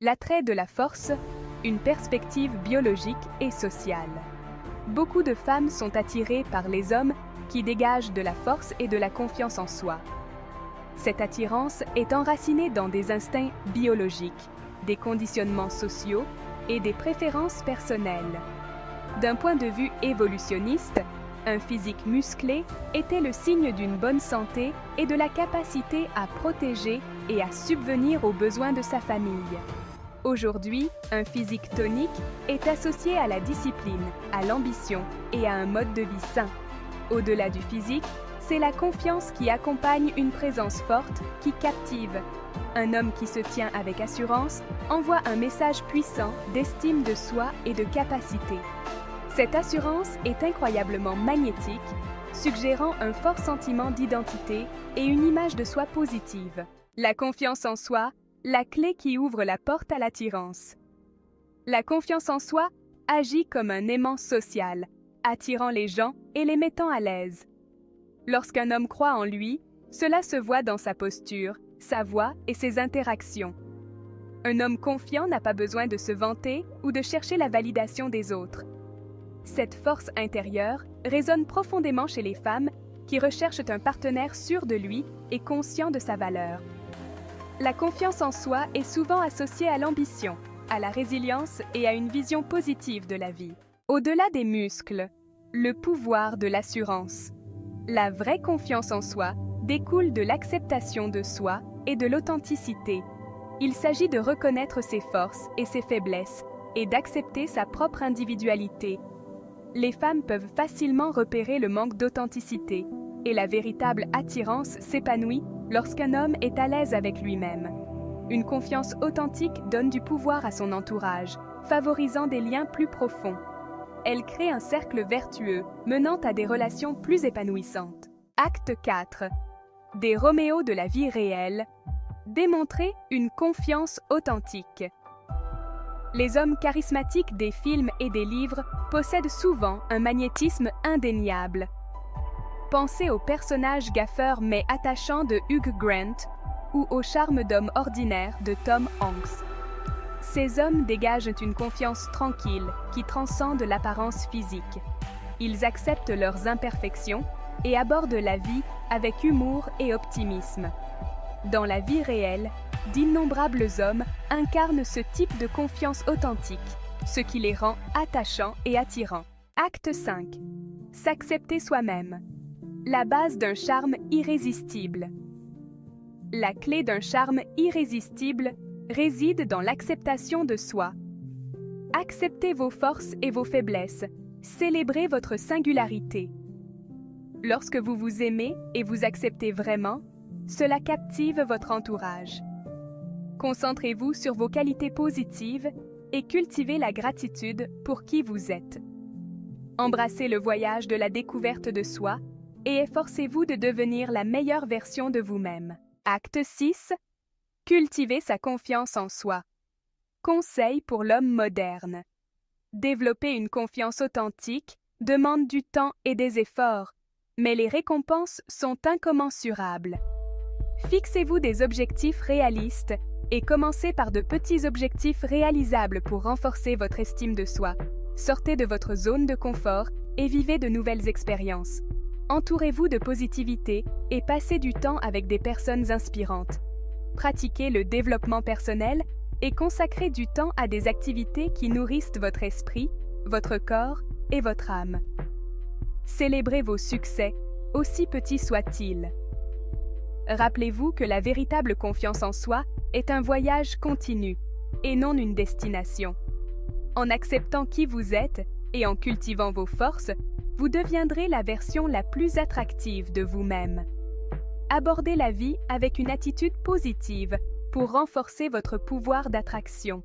L'attrait de la force, une perspective biologique et sociale. Beaucoup de femmes sont attirées par les hommes qui dégagent de la force et de la confiance en soi. Cette attirance est enracinée dans des instincts biologiques, des conditionnements sociaux et des préférences personnelles. D'un point de vue évolutionniste, un physique musclé était le signe d'une bonne santé et de la capacité à protéger et à subvenir aux besoins de sa famille. Aujourd'hui, un physique tonique est associé à la discipline, à l'ambition et à un mode de vie sain. Au-delà du physique, c'est la confiance qui accompagne une présence forte qui captive. Un homme qui se tient avec assurance envoie un message puissant d'estime de soi et de capacité. Cette assurance est incroyablement magnétique, suggérant un fort sentiment d'identité et une image de soi positive. La confiance en soi, la clé qui ouvre la porte à l'attirance. La confiance en soi agit comme un aimant social, attirant les gens et les mettant à l'aise. Lorsqu'un homme croit en lui, cela se voit dans sa posture, sa voix et ses interactions. Un homme confiant n'a pas besoin de se vanter ou de chercher la validation des autres. Cette force intérieure résonne profondément chez les femmes qui recherchent un partenaire sûr de lui et conscient de sa valeur. La confiance en soi est souvent associée à l'ambition, à la résilience et à une vision positive de la vie. Au-delà des muscles, le pouvoir de l'assurance. La vraie confiance en soi découle de l'acceptation de soi et de l'authenticité. Il s'agit de reconnaître ses forces et ses faiblesses et d'accepter sa propre individualité. Les femmes peuvent facilement repérer le manque d'authenticité et la véritable attirance s'épanouit lorsqu'un homme est à l'aise avec lui-même. Une confiance authentique donne du pouvoir à son entourage, favorisant des liens plus profonds. Elle crée un cercle vertueux, menant à des relations plus épanouissantes. Acte 4. Des Roméos de la vie réelle. Démontrer une confiance authentique. Les hommes charismatiques des films et des livres possèdent souvent un magnétisme indéniable. Pensez au personnage gaffeur mais attachant de Hugh Grant ou au charme d'homme ordinaire de Tom Hanks. Ces hommes dégagent une confiance tranquille qui transcende l'apparence physique. Ils acceptent leurs imperfections et abordent la vie avec humour et optimisme. Dans la vie réelle, d'innombrables hommes incarnent ce type de confiance authentique, ce qui les rend attachants et attirants. Acte 5. S'accepter soi-même. La base d'un charme irrésistible. La clé d'un charme irrésistible réside dans l'acceptation de soi. Acceptez vos forces et vos faiblesses. Célébrez votre singularité. Lorsque vous vous aimez et vous acceptez vraiment, cela captive votre entourage. Concentrez-vous sur vos qualités positives et cultivez la gratitude pour qui vous êtes. Embrassez le voyage de la découverte de soi et efforcez-vous de devenir la meilleure version de vous-même. Acte 6. Cultiver sa confiance en soi. Conseil pour l'homme moderne. Développer une confiance authentique demande du temps et des efforts, mais les récompenses sont incommensurables. Fixez-vous des objectifs réalistes et commencez par de petits objectifs réalisables pour renforcer votre estime de soi. Sortez de votre zone de confort et vivez de nouvelles expériences. Entourez-vous de positivité et passez du temps avec des personnes inspirantes. Pratiquez le développement personnel et consacrez du temps à des activités qui nourrissent votre esprit, votre corps et votre âme. Célébrez vos succès, aussi petits soient-ils. Rappelez-vous que la véritable confiance en soi est un voyage continu et non une destination. En acceptant qui vous êtes et en cultivant vos forces, vous deviendrez la version la plus attractive de vous-même. Abordez la vie avec une attitude positive pour renforcer votre pouvoir d'attraction.